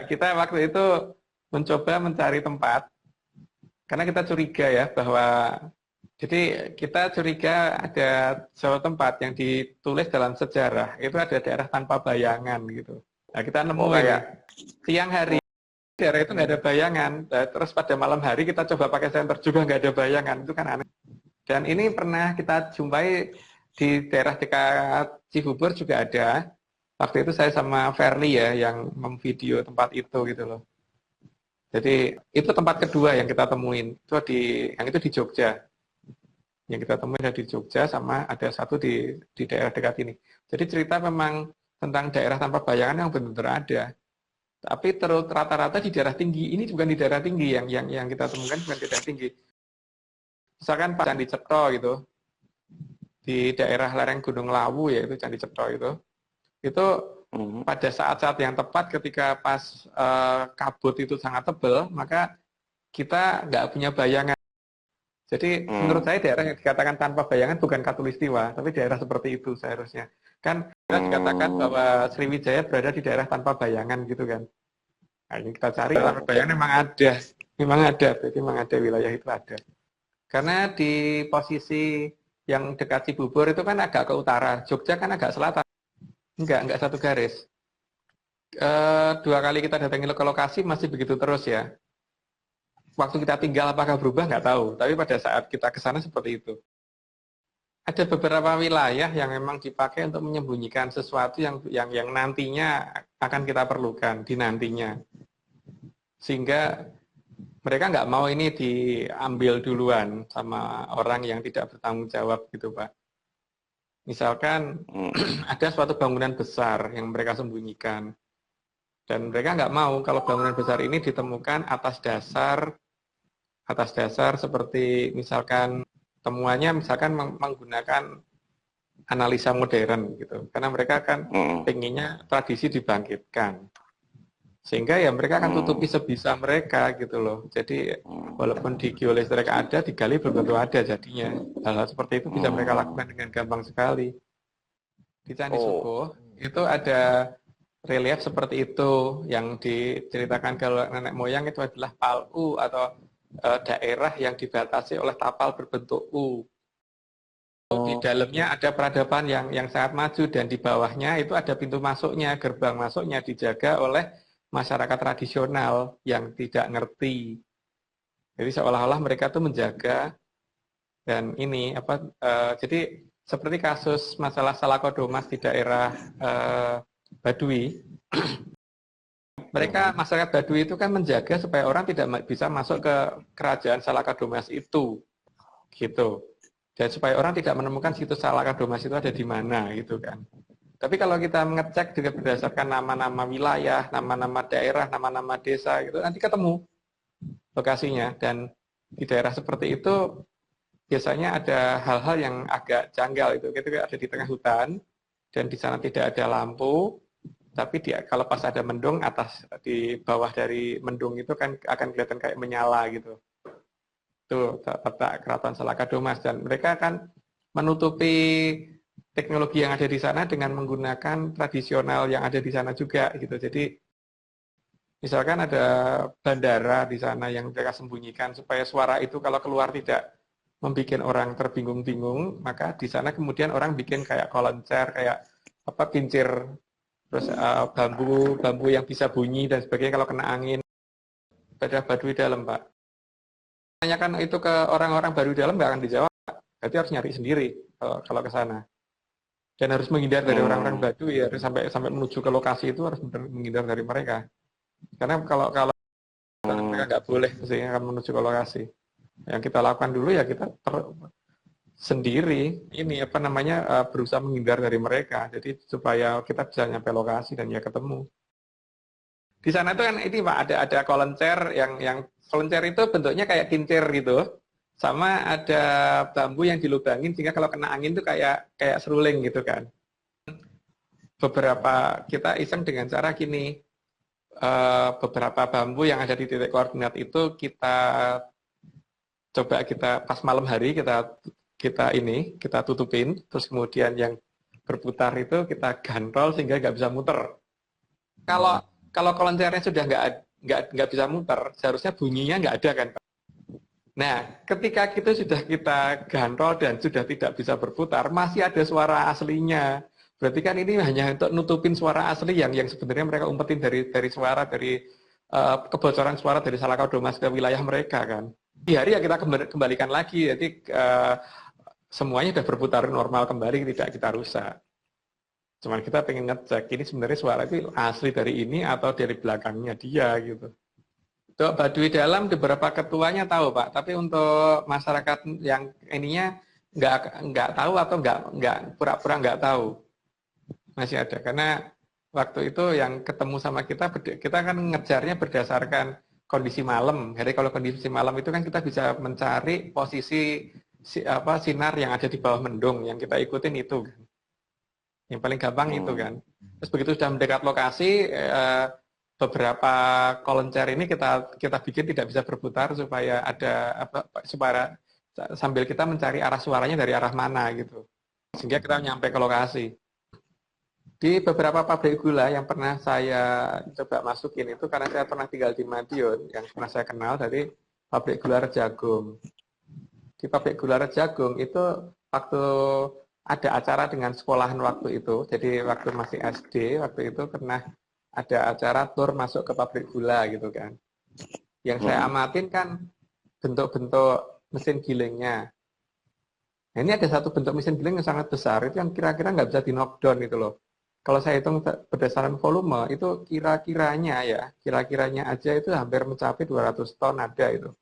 kita waktu itu mencoba mencari tempat karena kita curiga ya bahwa jadi kita curiga ada suatu tempat yang ditulis dalam sejarah itu ada daerah tanpa bayangan gitu. Nah kita nemu ini siang hari daerah itu nggak ada bayangan. Nah, terus pada malam hari kita coba pakai senter juga nggak ada bayangan, itu kan aneh. Dan ini pernah kita jumpai di daerah dekat Cibubur juga ada. Waktu itu saya sama Verly ya yang memvideo tempat itu gitu loh. Jadi itu tempat kedua yang kita temuin. Yang itu di Jogja. Yang kita temuin ada di Jogja sama ada satu di daerah dekat ini. Jadi cerita memang tentang daerah tanpa bayangan yang benar-benar ada. Tapi terus rata-rata di daerah tinggi. Ini bukan di daerah tinggi yang kita temukan bukan di daerah tinggi. Misalkan Pak Candi Cetro gitu. Di daerah lereng Gunung Lawu ya itu Candi Cetro itu pada saat-saat yang tepat ketika pas kabut itu sangat tebal, maka kita nggak punya bayangan. Jadi menurut saya daerah yang dikatakan tanpa bayangan bukan Katulistiwa, tapi daerah seperti itu seharusnya. Kan kita dikatakan bahwa Sriwijaya berada di daerah tanpa bayangan gitu kan. Nah ini kita cari tanpa bayangan memang ada, jadi memang ada wilayah itu ada. Karena di posisi yang dekat Cibubur itu kan agak ke utara, Jogja kan agak selatan. Enggak satu garis. 2 kali kita datangi ke lokasi masih begitu terus ya. Waktu kita tinggal apakah berubah nggak tahu, tapi pada saat kita ke sana seperti itu. Ada beberapa wilayah yang memang dipakai untuk menyembunyikan sesuatu yang nantinya akan kita perlukan di nantinya. Sehingga mereka nggak mau ini diambil duluan sama orang yang tidak bertanggung jawab gitu Pak. Misalkan ada suatu bangunan besar yang mereka sembunyikan. Dan mereka nggak mau kalau bangunan besar ini ditemukan atas dasar seperti misalkan temuannya misalkan menggunakan analisa modern gitu. Karena mereka kan pengennya tradisi dibangkitkan. Sehingga ya mereka akan tutupi sebisa mereka gitu loh. Jadi walaupun di geolistrik ada, digali belum tentu ada jadinya. Hal-hal seperti itu bisa mereka lakukan dengan gampang sekali. Di Candi Subuh itu ada relief seperti itu yang diceritakan kalau nenek moyang itu adalah Palu atau daerah yang dibatasi oleh tapal berbentuk U. Di dalamnya ada peradaban yang sangat maju dan di bawahnya itu ada pintu masuknya, gerbang masuknya dijaga oleh masyarakat tradisional yang tidak ngerti. Jadi seolah-olah mereka tuh menjaga dan ini jadi seperti kasus masalah Salakodomas di daerah Baduy. Mereka masyarakat Baduy itu kan menjaga supaya orang tidak bisa masuk ke kerajaan Salakodomas itu, gitu. Dan supaya orang tidak menemukan situs Salakodomas itu ada di mana, gitu kan. Tapi kalau kita mengecek juga berdasarkan nama-nama wilayah, nama-nama daerah, nama-nama desa, gitu, nanti ketemu lokasinya. Dan di daerah seperti itu biasanya ada hal-hal yang agak janggal itu. Kita ada di tengah hutan dan di sana tidak ada lampu, tapi kalau pas ada mendung di bawah dari mendung itu kan akan kelihatan kayak menyala gitu. Itu letak Keraton Salakadomas dan mereka akan menutupi teknologi yang ada di sana dengan menggunakan tradisional yang ada di sana juga gitu. Jadi misalkan ada bandara di sana yang mereka sembunyikan supaya suara itu kalau keluar tidak membuat orang terbingung-bingung, maka di sana kemudian orang bikin kayak kolencer, kayak pincir, terus bambu yang bisa bunyi dan sebagainya kalau kena angin. Pada Baduy dalam Pak. Tanyakan itu ke orang-orang Baduy dalam nggak akan dijawab, berarti harus nyari sendiri kalau ke sana. Dan harus menghindar dari orang-orang Baduy, harus sampai menuju ke lokasi itu harus menghindar dari mereka. Karena kalau mereka nggak boleh, sehingga akan menuju ke lokasi. Yang kita lakukan dulu ya kita sendiri berusaha menghindar dari mereka. Jadi supaya kita bisa nyampe lokasi dan ya ketemu. Di sana tuh kan ini Pak ada kolencer yang kolencer itu bentuknya kayak kincir gitu. Sama ada bambu yang dilubangin sehingga kalau kena angin tuh kayak seruling gitu kan. Beberapa kita iseng dengan cara gini, beberapa bambu yang ada di titik koordinat itu kita pas malam hari kita tutupin, terus kemudian yang berputar itu kita gantol sehingga nggak bisa muter. Kalau kalau kelencernya sudah nggak bisa muter, seharusnya bunyinya nggak ada kan Pak. Nah, ketika kita gantol dan sudah tidak bisa berputar, masih ada suara aslinya. Berarti kan ini hanya untuk nutupin suara asli yang sebenarnya mereka umpetin dari suara, dari kebocoran suara dari Salakadomas ke wilayah mereka kan. Di hari ya kita kembalikan lagi, jadi semuanya sudah berputar normal kembali, tidak kita rusak. Cuman kita pengen ngecek ini sebenarnya suara itu asli dari ini atau dari belakangnya dia gitu. Untuk Baduy Dalam beberapa ketuanya tahu Pak, tapi untuk masyarakat yang ininya nggak tahu atau nggak pura-pura nggak tahu. Masih ada, karena waktu itu yang ketemu sama kita kan ngejarnya berdasarkan kondisi malam. Jadi kalau kondisi malam itu kan kita bisa mencari posisi sinar yang ada di bawah mendung, yang kita ikutin itu kan. Yang paling gampang itu kan. Terus begitu sudah mendekat lokasi, beberapa kelencer ini kita bikin tidak bisa berputar supaya supaya sambil kita mencari arah suaranya dari arah mana gitu. Sehingga kita nyampe ke lokasi. Di beberapa pabrik gula yang pernah saya coba masukin itu, karena saya pernah tinggal di Madiun, yang pernah saya kenal dari pabrik gula Rejagung. Di pabrik gula Rejagung itu waktu ada acara dengan sekolahan waktu itu, jadi waktu masih SD, waktu itu pernah ada acara tur masuk ke pabrik gula gitu kan. Yang saya amatin kan bentuk-bentuk mesin gilingnya. Nah, ini ada satu bentuk mesin giling yang sangat besar, itu yang kira-kira nggak bisa di knockdown itu loh. Kalau saya hitung berdasarkan volume, itu kira-kiranya aja itu hampir mencapai 200 ton ada itu.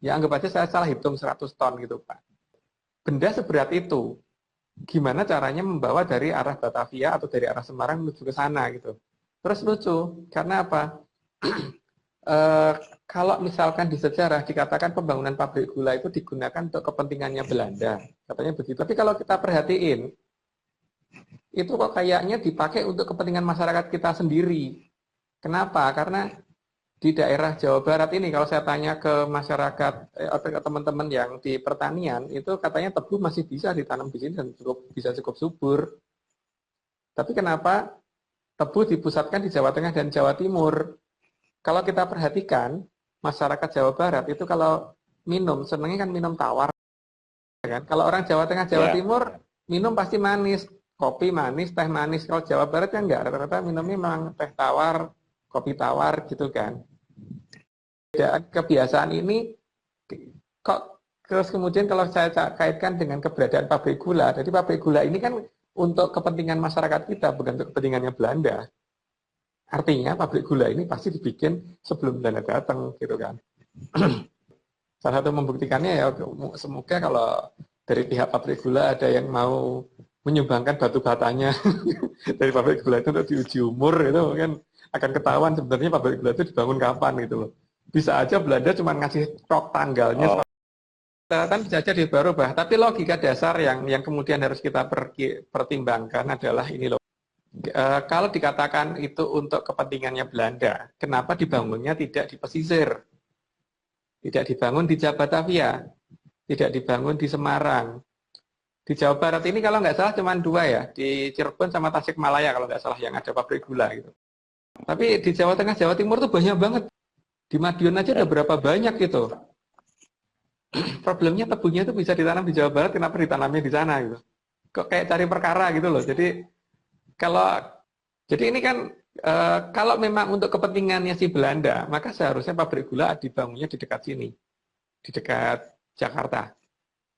Ya anggap aja saya salah hitung 100 ton gitu Pak. Benda seberat itu, gimana caranya membawa dari arah Batavia atau dari arah Semarang menuju ke sana gitu. Terus lucu, karena apa? Kalau misalkan di sejarah dikatakan pembangunan pabrik gula itu digunakan untuk kepentingannya Belanda, katanya begitu. Tapi kalau kita perhatiin, itu kok kayaknya dipakai untuk kepentingan masyarakat kita sendiri. Kenapa? Karena di daerah Jawa Barat ini, kalau saya tanya ke masyarakat atau ke teman-teman yang di pertanian, itu katanya tebu masih bisa ditanam di sini dan bisa cukup subur. Tapi kenapa tebu dipusatkan di Jawa Tengah dan Jawa Timur? Kalau kita perhatikan, masyarakat Jawa Barat itu kalau minum, senangnya kan minum tawar. Kan? Kalau orang Jawa Tengah, Jawa Timur, minum pasti manis. Kopi manis, teh manis. Kalau Jawa Barat kan enggak, rata-rata minumnya memang teh tawar, kopi tawar gitu kan. Kebiasaan ini kok terus kemudian kalau saya kaitkan dengan keberadaan pabrik gula, jadi pabrik gula ini kan untuk kepentingan masyarakat kita, bukan untuk kepentingannya Belanda. Artinya pabrik gula ini pasti dibikin sebelum Belanda datang gitu kan. Salah satu membuktikannya ya semoga kalau dari pihak pabrik gula ada yang mau menyumbangkan batu batanya dari pabrik gula itu untuk diuji umur, itu kan akan ketahuan sebenarnya pabrik gula itu dibangun kapan gitu loh. Bisa aja Belanda cuma ngasih rok tanggalnya, kan bisa aja dirubah. Tapi logika dasar yang kemudian harus kita pertimbangkan adalah ini loh. Kalau dikatakan itu untuk kepentingannya Belanda, kenapa dibangunnya tidak di pesisir? Tidak dibangun di Batavia, tidak dibangun di Semarang. Di Jawa Barat ini kalau nggak salah cuma 2 ya, di Cirebon sama Tasikmalaya kalau nggak salah yang ada pabrik gula gitu. Tapi di Jawa Tengah, Jawa Timur tuh banyak banget. Di Madiun aja udah berapa banyak gitu. Problemnya tebunya itu bisa ditanam di Jawa Barat, kenapa ditanamnya di sana gitu. Kok kayak cari perkara gitu loh. Jadi ini kan kalau memang untuk kepentingannya si Belanda, maka seharusnya pabrik gula dibangunnya di dekat sini. Di dekat Jakarta.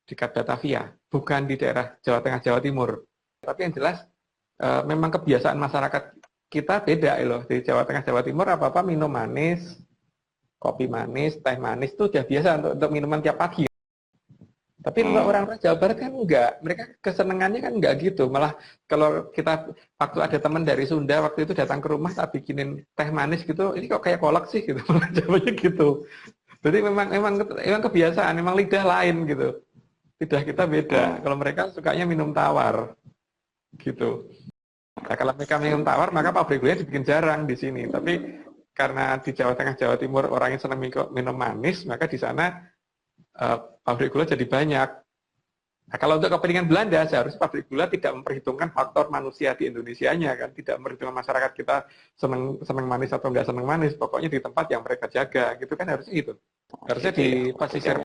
Dekat Batavia, bukan di daerah Jawa Tengah, Jawa Timur. Tapi yang jelas memang kebiasaan masyarakat kita beda loh. Di Jawa Tengah, Jawa Timur apa-apa minum manis, kopi manis, teh manis itu udah biasa untuk minuman tiap pagi. Tapi orang-orang Jawa Barat kan enggak, mereka kesenangannya kan enggak gitu. Malah kalau kita waktu ada teman dari Sunda waktu itu datang ke rumah tak bikinin teh manis gitu, ini kok kayak kolak sih gitu, jawabnya gitu. Jadi memang kebiasaan, memang lidah lain gitu. Lidah kita beda. Kalau mereka sukanya minum tawar, gitu. Nah, kalau mereka minum tawar, maka pabrik gulanya dibikin jarang di sini. Tapi karena di Jawa Tengah, Jawa Timur orang yang senang minum manis, maka di sana pabrik gula jadi banyak. Nah, kalau untuk kepentingan Belanda, seharusnya pabrik gula tidak memperhitungkan faktor manusia di Indonesianya kan, tidak memperhitungkan masyarakat kita seneng manis atau nggak seneng manis, pokoknya di tempat yang mereka jaga, gitu kan harusnya gitu. Harusnya di pesisir